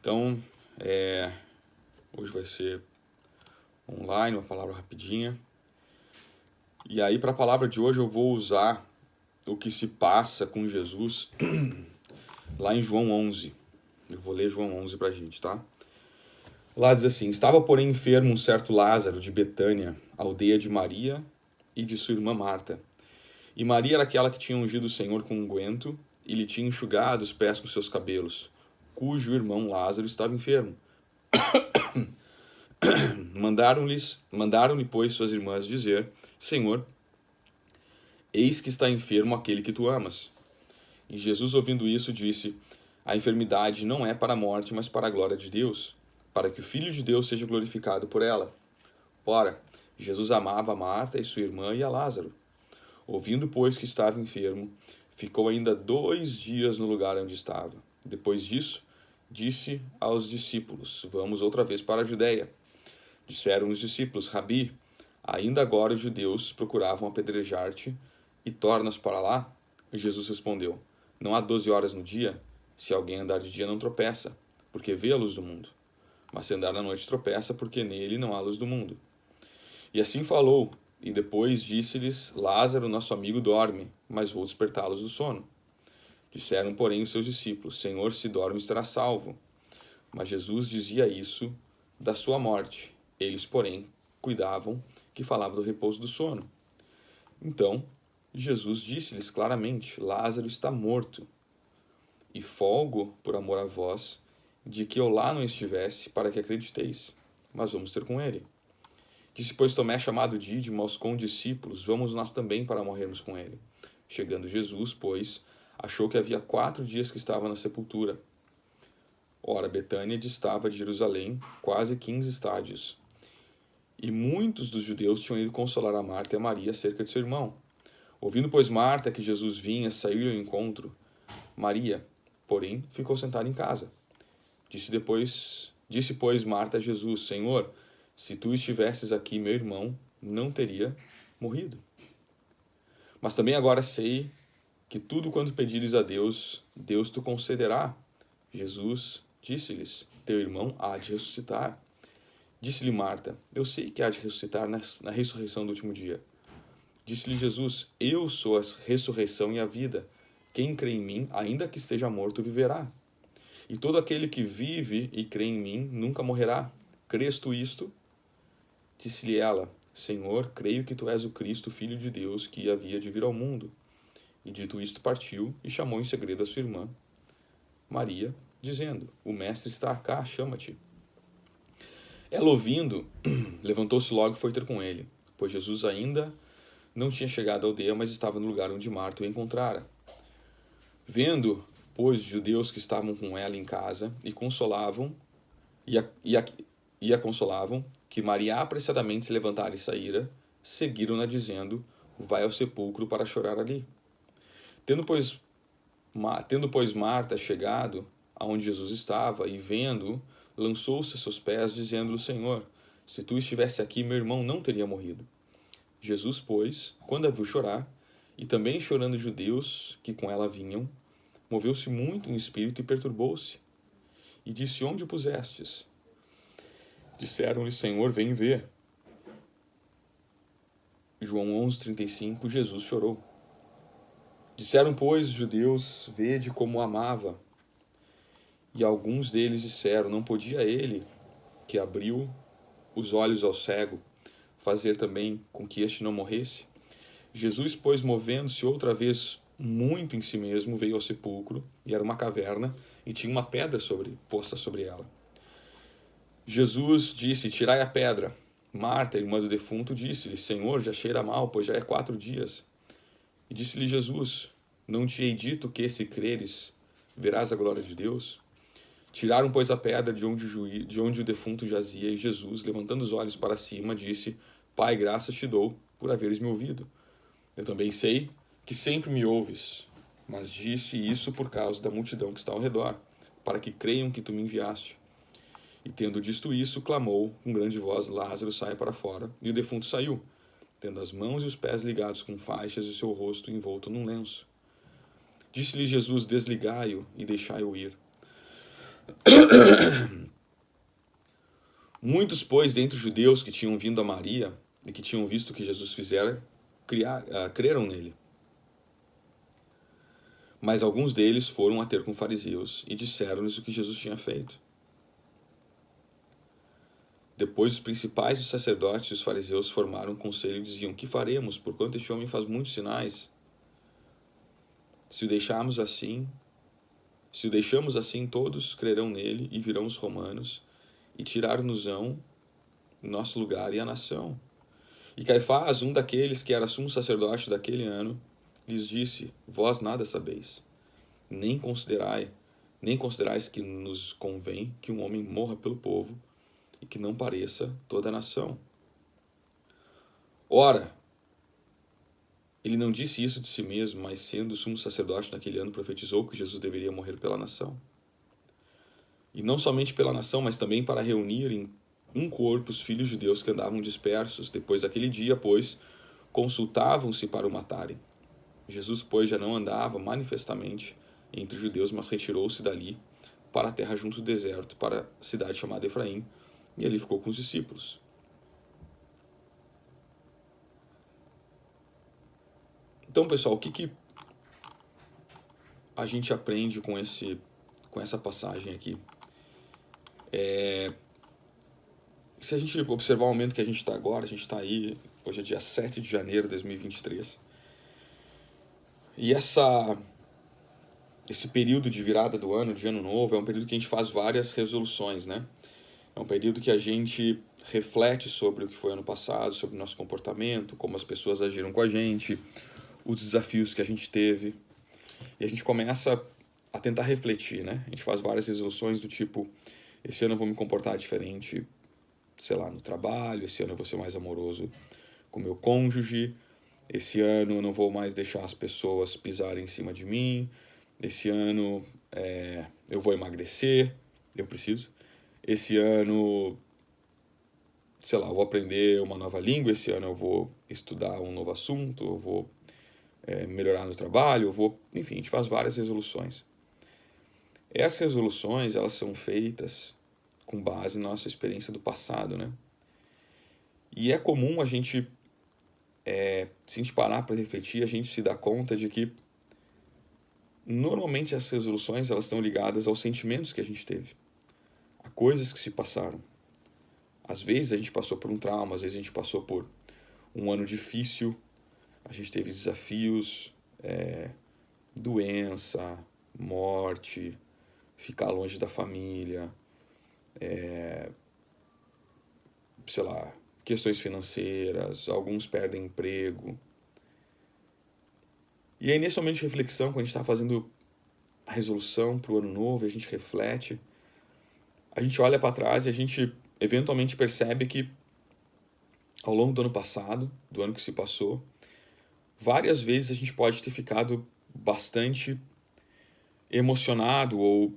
Então, hoje vai ser online, uma palavra rapidinha. E aí, para a palavra de hoje, eu vou usar o que se passa com Jesus lá em João 11. Eu vou ler João 11 para a gente, tá? Lá diz assim: Estava, porém, enfermo um certo Lázaro de Betânia, aldeia de Maria e de sua irmã Marta. E Maria era aquela que tinha ungido o Senhor com unguento e lhe tinha enxugado os pés com seus cabelos, cujo irmão Lázaro estava enfermo. Mandaram-lhe, pois, suas irmãs dizer: Senhor, eis que está enfermo aquele que tu amas. E Jesus, ouvindo isso, disse: A enfermidade não é para a morte, mas para a glória de Deus, para que o Filho de Deus seja glorificado por ela. Ora, Jesus amava a Marta e sua irmã e a Lázaro. Ouvindo, pois, que estava enfermo, ficou ainda 2 dias no lugar onde estava. Depois disso, disse aos discípulos: Vamos outra vez para a Judéia. Disseram os discípulos: Rabi, ainda agora os judeus procuravam apedrejar-te, e tornas para lá? E Jesus respondeu: Não há 12 horas no dia? Se alguém andar de dia não tropeça, porque vê a luz do mundo. Mas se andar na noite tropeça, porque nele não há luz do mundo. E assim falou, e depois disse-lhes: Lázaro, nosso amigo, dorme, mas vou despertá-los do sono. Disseram, porém, os seus discípulos: Senhor, se dorme, estará salvo. Mas Jesus dizia isso da sua morte. Eles, porém, cuidavam que falava do repouso do sono. Então, Jesus disse-lhes claramente: Lázaro está morto. E folgo, por amor a vós, de que eu lá não estivesse, para que acrediteis. Mas vamos ter com ele. Disse, pois, Tomé, chamado Dídimo, aos condiscípulos: Vamos nós também para morrermos com ele. Chegando Jesus, pois, achou que havia 4 dias que estava na sepultura. Ora, Betânia distava de Jerusalém quase 15 estádios. E muitos dos judeus tinham ido consolar a Marta e a Maria acerca de seu irmão. Ouvindo, pois, Marta que Jesus vinha, saiu ao encontro. Maria, porém, ficou sentada em casa. Disse, pois, Marta a Jesus: Senhor, se tu estivesses aqui, meu irmão não teria morrido. Mas também agora sei que tudo quanto pedires a Deus, Deus te concederá. Jesus disse-lhes: Teu irmão há de ressuscitar. Disse-lhe Marta: Eu sei que há de ressuscitar na ressurreição do último dia. Disse-lhe Jesus: Eu sou a ressurreição e a vida. Quem crê em mim, ainda que esteja morto, viverá. E todo aquele que vive e crê em mim nunca morrerá. Crês tu isto? Disse-lhe ela: Senhor, creio que tu és o Cristo, Filho de Deus, que havia de vir ao mundo. E dito isto, partiu e chamou em segredo a sua irmã Maria, dizendo: O mestre está cá, chama-te. Ela, ouvindo, levantou-se logo e foi ter com ele, pois Jesus ainda não tinha chegado à aldeia, mas estava no lugar onde Marta o encontrara. Vendo, pois, os judeus que estavam com ela em casa e a consolavam, que Maria apressadamente se levantara e saíra, seguiram-na dizendo: Vai ao sepulcro para chorar ali. Tendo, pois, Marta chegado aonde Jesus estava e vendo, lançou-se a seus pés, dizendo-lhe: Senhor, se tu estivesse aqui, meu irmão não teria morrido. Jesus, pois, quando a viu chorar, e também chorando os judeus que com ela vinham, moveu-se muito em espírito e perturbou-se. E disse: Onde o pusestes? Disseram-lhe: Senhor, vem ver. João 11:35, Jesus chorou. Disseram, pois, os judeus: Vede como o amava. E alguns deles disseram: Não podia ele, que abriu os olhos ao cego, fazer também com que este não morresse? Jesus, pois, movendo-se outra vez muito em si mesmo, veio ao sepulcro, e era uma caverna, e tinha uma pedra posta sobre ela. Jesus disse: Tirai a pedra. Marta, irmã do defunto, disse-lhe: Senhor, já cheira mal, pois já é 4 dias. E disse-lhe Jesus: Não te hei dito que, se creres, verás a glória de Deus? Tiraram, pois, a pedra de onde o defunto jazia, e Jesus, levantando os olhos para cima, disse: Pai, graças te dou por haveres me ouvido. Eu também sei que sempre me ouves, mas disse isso por causa da multidão que está ao redor, para que creiam que tu me enviaste. E tendo dito isso, clamou com grande voz: Lázaro, sai para fora. E o defunto saiu, tendo as mãos e os pés ligados com faixas e o seu rosto envolto num lenço. Disse-lhe Jesus: Desligai-o e deixai-o ir. Muitos, pois, dentre os judeus que tinham vindo a Maria e que tinham visto o que Jesus fizera, creram nele. Mas alguns deles foram a ter com fariseus e disseram-lhes o que Jesus tinha feito. Depois os principais dos sacerdotes e os fariseus formaram um conselho e diziam: que faremos, porquanto este homem faz muitos sinais? Se o deixamos assim, todos crerão nele e virão os romanos e tirar-nos-ão nosso lugar e a nação. E Caifás, um daqueles que era sumo sacerdote daquele ano, lhes disse: vós nada sabeis, nem considerais que nos convém que um homem morra pelo povo e que não pareça toda a nação. Ora, ele não disse isso de si mesmo, mas sendo sumo sacerdote naquele ano, profetizou que Jesus deveria morrer pela nação. E não somente pela nação, mas também para reunir em um corpo os filhos de Deus que andavam dispersos. Depois daquele dia, pois, consultavam-se para o matarem. Jesus, pois, já não andava manifestamente entre os judeus, mas retirou-se dali para a terra junto do deserto, para a cidade chamada Efraim, e ali ficou com os discípulos. Então, pessoal, o que a gente aprende com essa passagem aqui? Se a gente observar o momento que a gente está agora, a gente está aí, hoje é dia 7 de janeiro de 2023, e esse período de virada do ano, de ano novo, é um período que a gente faz várias resoluções, né? É um período que a gente reflete sobre o que foi ano passado, sobre o nosso comportamento, como as pessoas agiram com a gente, os desafios que a gente teve. E a gente começa a tentar refletir, né? A gente faz várias resoluções do tipo: esse ano eu vou me comportar diferente, sei lá, no trabalho, esse ano eu vou ser mais amoroso com meu cônjuge, esse ano eu não vou mais deixar as pessoas pisarem em cima de mim, esse ano eu vou emagrecer, eu preciso. Esse ano, sei lá, eu vou aprender uma nova língua, esse ano eu vou estudar um novo assunto, eu vou melhorar no trabalho, enfim, a gente faz várias resoluções. Essas resoluções, elas são feitas com base na nossa experiência do passado, né? E é comum a gente, se a gente parar para refletir, a gente se dá conta de que normalmente essas resoluções, elas estão ligadas aos sentimentos que a gente teve, a coisas que se passaram. Às vezes a gente passou por um trauma, às vezes a gente passou por um ano difícil, a gente teve desafios, doença, morte, ficar longe da família, sei lá, questões financeiras, alguns perdem emprego. E aí, nesse momento de reflexão, quando a gente está fazendo a resolução para o ano novo, a gente reflete, a gente olha para trás e a gente eventualmente percebe que ao longo do ano passado, do ano que se passou, várias vezes a gente pode ter ficado bastante emocionado, ou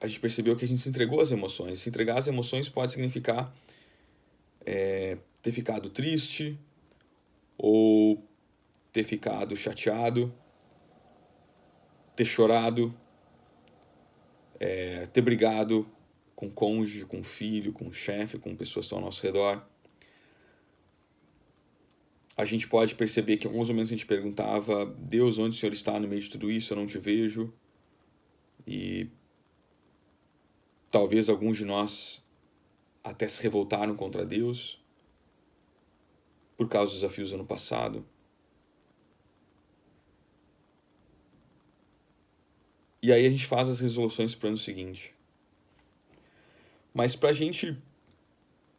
a gente percebeu que a gente se entregou às emoções. Se entregar às emoções pode significar ter ficado triste, ou ter ficado chateado, ter chorado, ter brigado com cônjuge, com filho, com chefe, com pessoas que estão ao nosso redor. A gente pode perceber que em alguns momentos a gente perguntava: Deus, onde o Senhor está no meio de tudo isso? Eu não te vejo. E talvez alguns de nós até se revoltaram contra Deus por causa dos desafios do ano passado. E aí a gente faz as resoluções para o ano seguinte. Mas para a gente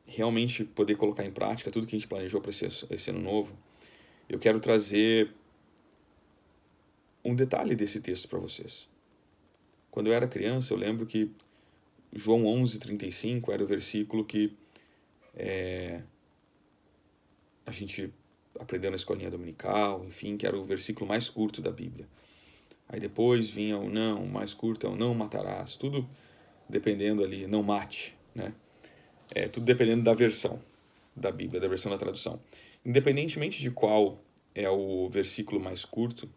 realmente poder colocar em prática tudo que a gente planejou para esse ano novo, eu quero trazer um detalhe desse texto para vocês. Quando eu era criança, eu lembro que João 11:35 era o versículo que a gente aprendeu na escolinha dominical, enfim, que era o versículo mais curto da Bíblia. Aí depois vinha o não, o mais curto é o não matarás, tudo dependendo ali, não mate, né? Tudo dependendo da versão da Bíblia, da versão da tradução. Independentemente de qual é o versículo mais curto,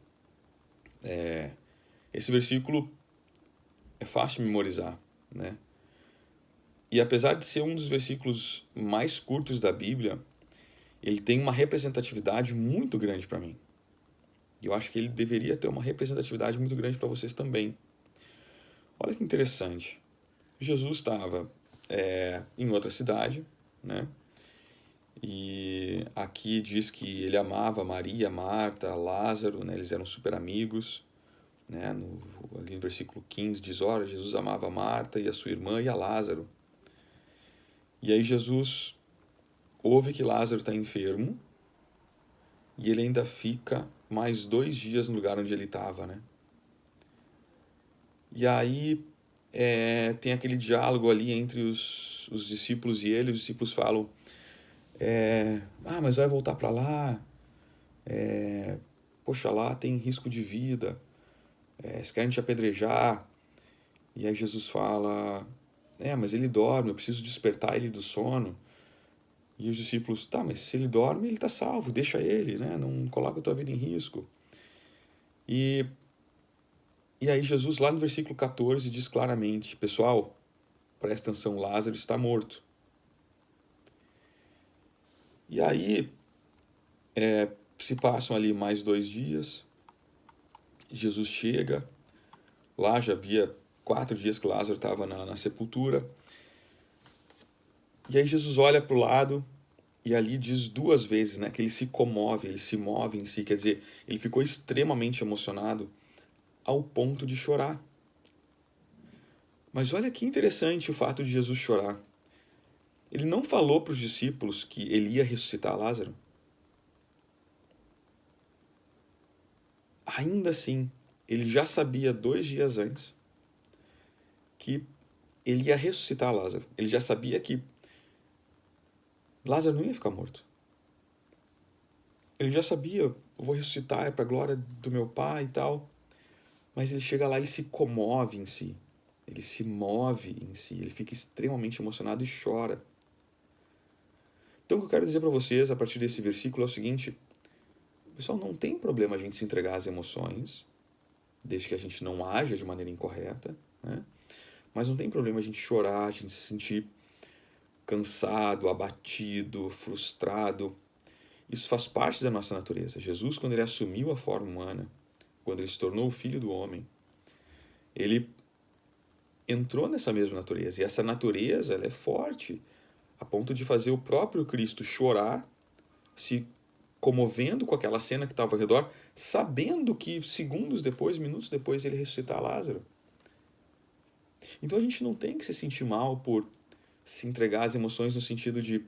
esse versículo é fácil de memorizar, né? E apesar de ser um dos versículos mais curtos da Bíblia, ele tem uma representatividade muito grande para mim. E eu acho que ele deveria ter uma representatividade muito grande para vocês também. Olha que interessante. Jesus estava em outra cidade, né? E aqui diz que ele amava Maria, Marta, Lázaro, né? Eles eram super amigos, né? Ali no versículo 15 diz, ora, Jesus amava Marta e a sua irmã e a Lázaro. E aí Jesus ouve que Lázaro está enfermo e ele ainda fica mais 2 dias no lugar onde ele estava, né? E aí tem aquele diálogo ali entre os discípulos e ele. Os discípulos falam, mas vai voltar para lá, poxa, lá tem risco de vida, eles querem te apedrejar. E aí Jesus fala, mas ele dorme, eu preciso despertar ele do sono. E os discípulos, tá, mas se ele dorme, ele está salvo, deixa ele, né? Não coloca a tua vida em risco. E aí Jesus, lá no versículo 14, diz claramente, pessoal, presta atenção, Lázaro está morto. E aí se passam ali mais 2 dias, Jesus chega, lá já havia 4 dias que Lázaro estava na sepultura. E aí Jesus olha para o lado e ali diz 2 vezes, né, que ele se comove, ele se move em si, quer dizer, ele ficou extremamente emocionado ao ponto de chorar. Mas olha que interessante o fato de Jesus chorar. Ele não falou para os discípulos que ele ia ressuscitar Lázaro. Ainda assim, ele já sabia 2 dias antes que ele ia ressuscitar Lázaro. Ele já sabia que Lázaro não ia ficar morto. Ele já sabia, eu vou ressuscitar, é para a glória do meu Pai e tal. Mas ele chega lá, ele se comove em si. Ele se move em si, ele fica extremamente emocionado e chora. Então o que eu quero dizer para vocês a partir desse versículo é o seguinte: pessoal, não tem problema a gente se entregar às emoções, desde que a gente não haja de maneira incorreta, né? Mas não tem problema a gente chorar, a gente se sentir cansado, abatido, frustrado. Isso faz parte da nossa natureza. Jesus, quando ele assumiu a forma humana, quando ele se tornou o Filho do Homem, ele entrou nessa mesma natureza. E essa natureza, ela é forte, a ponto de fazer o próprio Cristo chorar, se comovendo com aquela cena que estava ao redor, sabendo que segundos depois, minutos depois, ele ressuscitar Lázaro. Então a gente não tem que se sentir mal por se entregar às emoções no sentido de,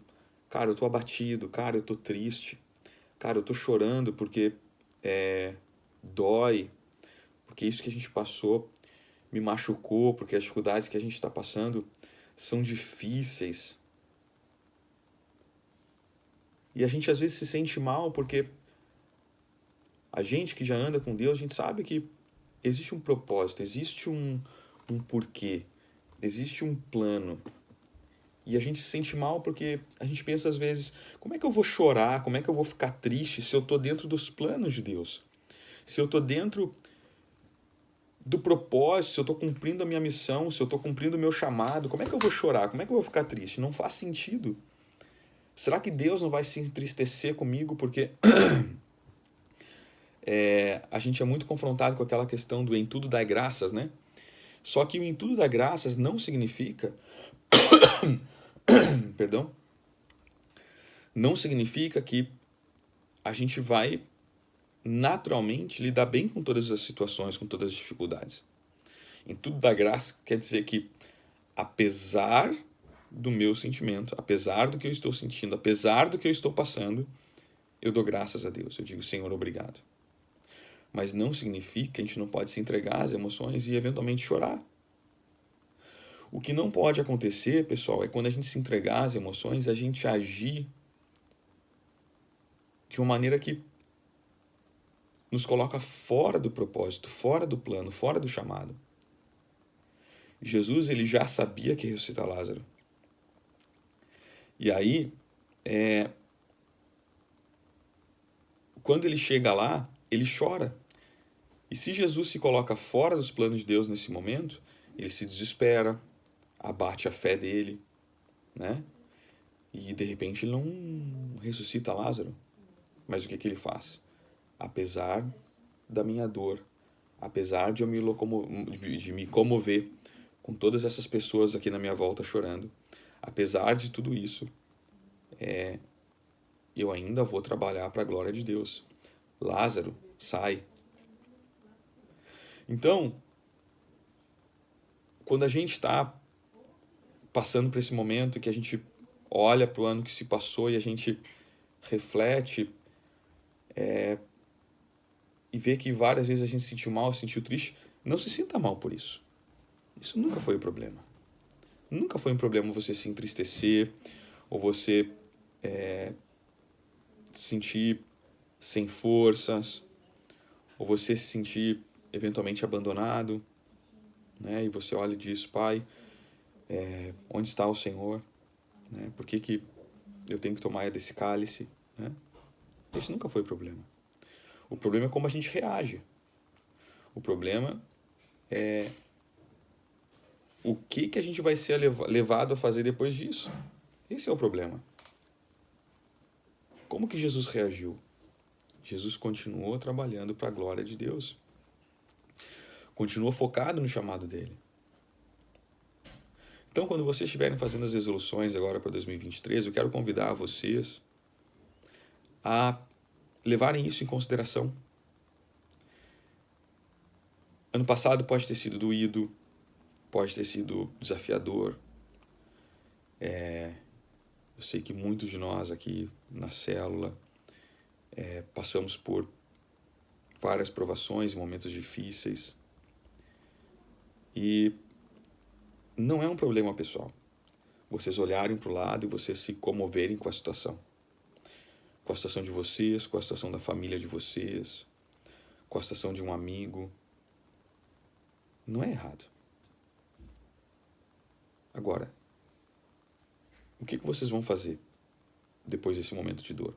cara, eu tô abatido, cara, eu tô triste, cara, eu tô chorando porque dói, porque isso que a gente passou me machucou, porque as dificuldades que a gente está passando são difíceis. E a gente às vezes se sente mal porque a gente que já anda com Deus, a gente sabe que existe um propósito, existe um porquê, existe um plano. E a gente se sente mal porque a gente pensa às vezes, como é que eu vou chorar, como é que eu vou ficar triste se eu estou dentro dos planos de Deus? Se eu estou dentro do propósito, se eu estou cumprindo a minha missão, se eu estou cumprindo o meu chamado, como é que eu vou chorar? Como é que eu vou ficar triste? Não faz sentido. Será que Deus não vai se entristecer comigo porque a gente é muito confrontado com aquela questão do em tudo dai graças, né? Só que o em tudo dai graças não significa perdão, não significa que a gente vai naturalmente lidar bem com todas as situações, com todas as dificuldades. Em tudo dá graça quer dizer que, apesar do meu sentimento, apesar do que eu estou sentindo, apesar do que eu estou passando, eu dou graças a Deus. Eu digo, Senhor, obrigado. Mas não significa que a gente não pode se entregar às emoções e eventualmente chorar. O que não pode acontecer, pessoal, é quando a gente se entregar às emoções, a gente agir de uma maneira que nos coloca fora do propósito, fora do plano, fora do chamado. Jesus, ele já sabia que ia ressuscitar Lázaro. E aí, quando ele chega lá, ele chora. E se Jesus se coloca fora dos planos de Deus nesse momento, ele se desespera, abate a fé dele, né? E de repente ele não ressuscita Lázaro. Mas o que ele faz? Apesar da minha dor, apesar de eu de me comover com todas essas pessoas aqui na minha volta chorando, apesar de tudo isso, eu ainda vou trabalhar para a glória de Deus. Lázaro, sai. Então, quando a gente está passando por esse momento que a gente olha para o ano que se passou e a gente reflete e vê que várias vezes a gente se sentiu mal, se sentiu triste, não se sinta mal por isso. Isso nunca foi o problema. Nunca foi um problema você se entristecer ou você se sentir sem forças ou você se sentir eventualmente abandonado, né? E você olha e diz, Pai, onde está o Senhor? Né? Por que eu tenho que tomar desse cálice? Né? Esse nunca foi o problema. O problema é como a gente reage. O problema é o que a gente vai ser levado a fazer depois disso. Esse é o problema. Como que Jesus reagiu? Jesus continuou trabalhando para a glória de Deus. Continuou focado no chamado dele. Então, quando vocês estiverem fazendo as resoluções agora para 2023, eu quero convidar vocês a levarem isso em consideração. Ano passado pode ter sido doído, pode ter sido desafiador. Eu sei que muitos de nós aqui na célula passamos por várias provações, momentos difíceis. E não é um problema pessoal. Vocês olharem para o lado e vocês se comoverem com a situação. Com a situação de vocês, com a situação da família de vocês, com a situação de um amigo. Não é errado. Agora, o que vocês vão fazer depois desse momento de dor?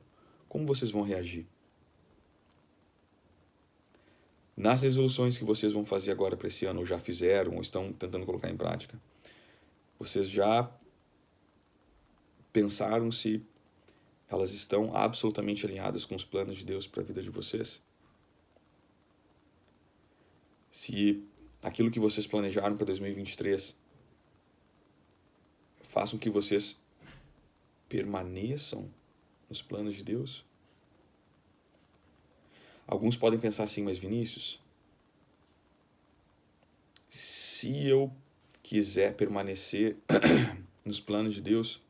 Como vocês vão reagir? Nas resoluções que vocês vão fazer agora para esse ano, ou já fizeram, ou estão tentando colocar em prática, vocês já pensaram se elas estão absolutamente alinhadas com os planos de Deus para a vida de vocês? Se aquilo que vocês planejaram para 2023 façam que vocês permaneçam nos planos de Deus? Alguns podem pensar assim, mas Vinícius, se eu quiser permanecer nos planos de Deus,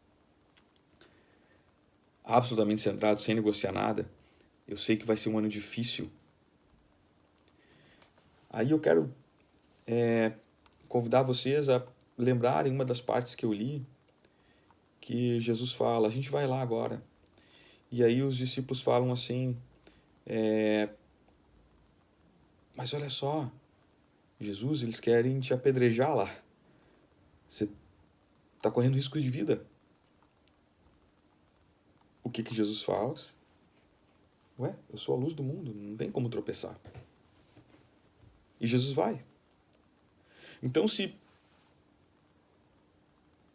absolutamente centrado, sem negociar nada, eu sei que vai ser um ano difícil. Aí eu quero convidar vocês a lembrarem uma das partes que eu li, que Jesus fala, a gente vai lá agora. E aí os discípulos falam assim, mas olha só, Jesus, eles querem te apedrejar lá. Você está correndo risco de vida. O que Jesus fala? Ué, eu sou a luz do mundo, não tem como tropeçar. E Jesus vai. Então, se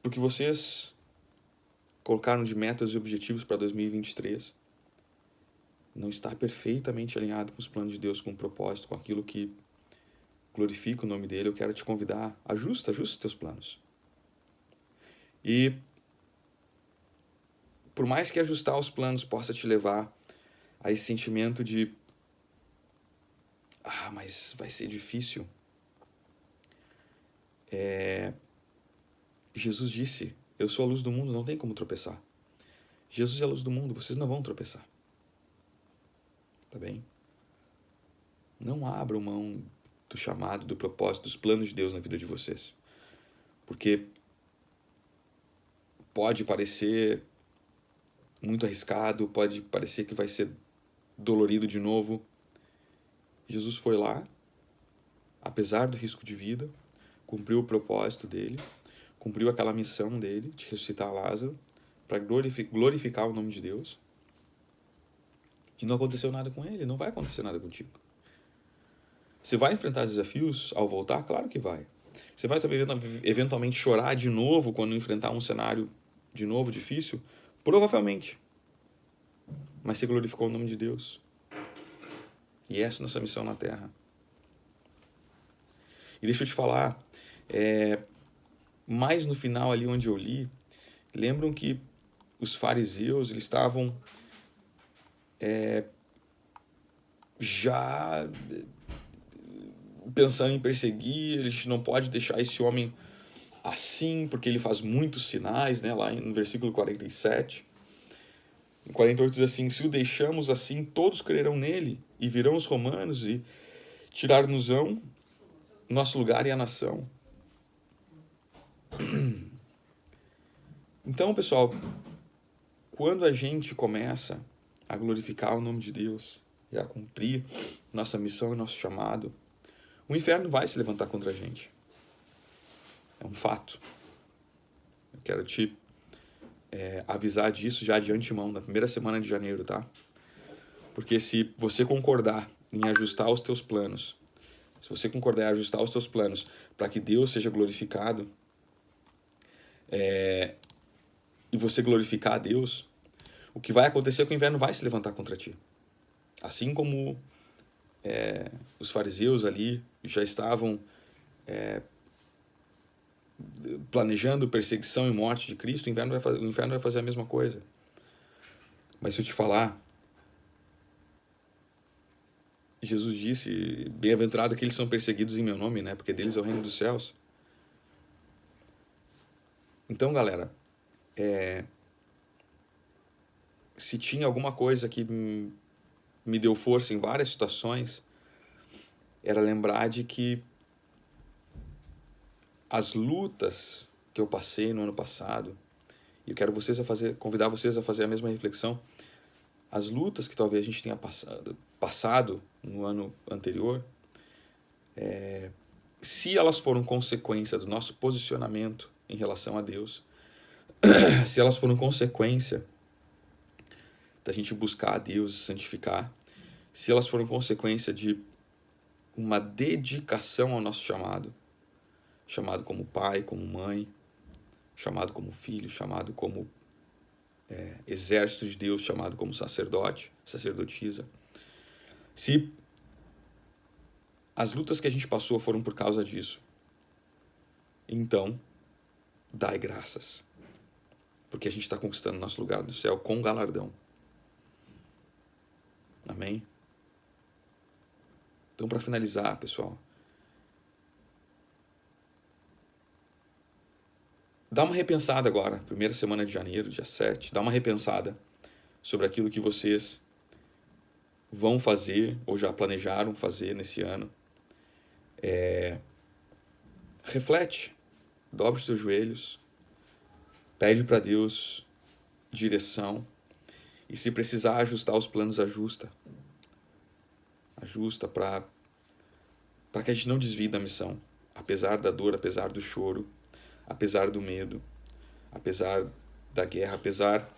porque vocês colocaram de metas e objetivos para 2023 não está perfeitamente alinhado com os planos de Deus, com o propósito, com aquilo que glorifica o nome dele, eu quero te convidar, ajusta os teus planos. E por mais que ajustar os planos possa te levar a esse sentimento de mas vai ser difícil. Jesus disse, eu sou a luz do mundo, não tem como tropeçar. Jesus é a luz do mundo, vocês não vão tropeçar. Tá bem? Não abram mão do chamado, do propósito, dos planos de Deus na vida de vocês. Porque pode parecer muito arriscado, pode parecer que vai ser dolorido de novo. Jesus foi lá, apesar do risco de vida, cumpriu o propósito dele, cumpriu aquela missão dele de ressuscitar Lázaro para glorificar o nome de Deus. E não aconteceu nada com ele, não vai acontecer nada contigo. Você vai enfrentar desafios ao voltar? Claro que vai. Você vai eventualmente chorar de novo quando enfrentar um cenário de novo difícil? Provavelmente. Mas você glorificou o nome de Deus. E essa é a nossa missão na Terra. E deixa eu te falar, mais no final ali onde eu li, lembram que os fariseus, eles estavam já pensando em perseguir, a gente não pode deixar esse homem assim, porque ele faz muitos sinais, né? Lá no versículo 47. Em 48 diz assim: se o deixamos assim, todos crerão nele, e virão os romanos e tirar-nos-ão nosso lugar e a nação. Então, pessoal, quando a gente começa a glorificar o nome de Deus e a cumprir nossa missão e nosso chamado, o inferno vai se levantar contra a gente. É um fato. Eu quero te avisar disso já de antemão, na primeira semana de janeiro, tá? Porque se você concordar em ajustar os teus planos, se você concordar em ajustar os teus planos para que Deus seja glorificado, e você glorificar a Deus, o que vai acontecer é que o inferno vai se levantar contra ti. Assim como os fariseus ali já estavam planejando perseguição e morte de Cristo, o inferno vai fazer a mesma coisa. Mas se eu te falar, Jesus disse: bem-aventurado aqueles que são perseguidos em meu nome, né? Porque deles é o reino dos céus. Então, galera, se tinha alguma coisa que me deu força em várias situações, era lembrar de que as lutas que eu passei no ano passado, e eu quero convidar vocês a fazer a mesma reflexão, as lutas que talvez a gente tenha passado no ano anterior, se elas foram consequência do nosso posicionamento em relação a Deus, se elas foram consequência da gente buscar a Deus e santificar, se elas foram consequência de uma dedicação ao nosso chamado como pai, como mãe, chamado como filho, chamado como exército de Deus, chamado como sacerdote, sacerdotisa. Se as lutas que a gente passou foram por causa disso, então, dai graças, porque a gente está conquistando nosso lugar no céu com galardão. Amém? Então, para finalizar, pessoal, dá uma repensada agora, primeira semana de janeiro, dia 7, dá uma repensada sobre aquilo que vocês vão fazer ou já planejaram fazer nesse ano. Reflete, dobre os teus joelhos, pede para Deus direção, e se precisar ajustar os planos, ajusta para que a gente não desvie da missão, apesar da dor, apesar do choro, apesar do medo, apesar da guerra, apesar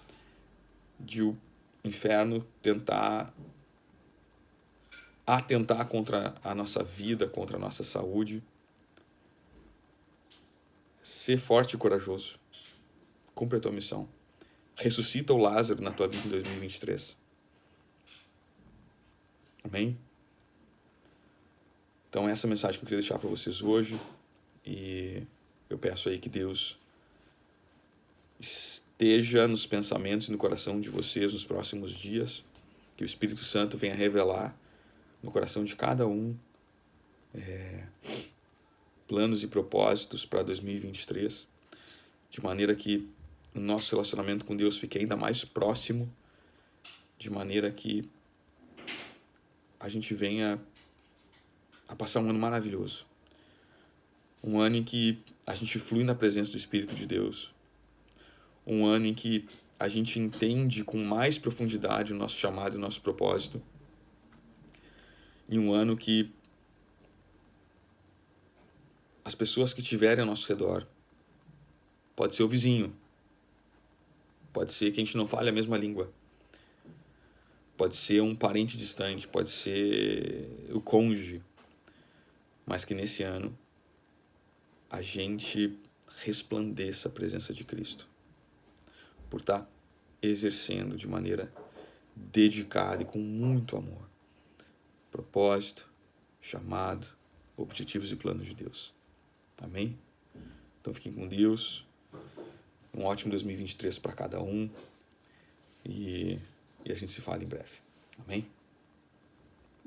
de o inferno atentar contra a nossa vida, contra a nossa saúde. Ser forte e corajoso. Cumpre a tua missão. Ressuscita o Lázaro na tua vida em 2023. Amém? Então essa é a mensagem que eu queria deixar para vocês hoje. E eu peço aí que Deus esteja nos pensamentos e no coração de vocês nos próximos dias. Que o Espírito Santo venha revelar no coração de cada um planos e propósitos para 2023, de maneira que o nosso relacionamento com Deus fique ainda mais próximo, de maneira que a gente venha a passar um ano maravilhoso, um ano em que a gente flui na presença do Espírito de Deus, um ano em que a gente entende com mais profundidade o nosso chamado e o nosso propósito, e um ano que as pessoas que estiverem ao nosso redor, pode ser o vizinho, pode ser que a gente não fale a mesma língua, pode ser um parente distante, pode ser o cônjuge, mas que nesse ano a gente resplandeça a presença de Cristo, por estar exercendo de maneira dedicada e com muito amor propósito, chamado, objetivos e planos de Deus. Amém? Então fiquem com Deus. Um ótimo 2023 para cada um. E a gente se fala em breve. Amém?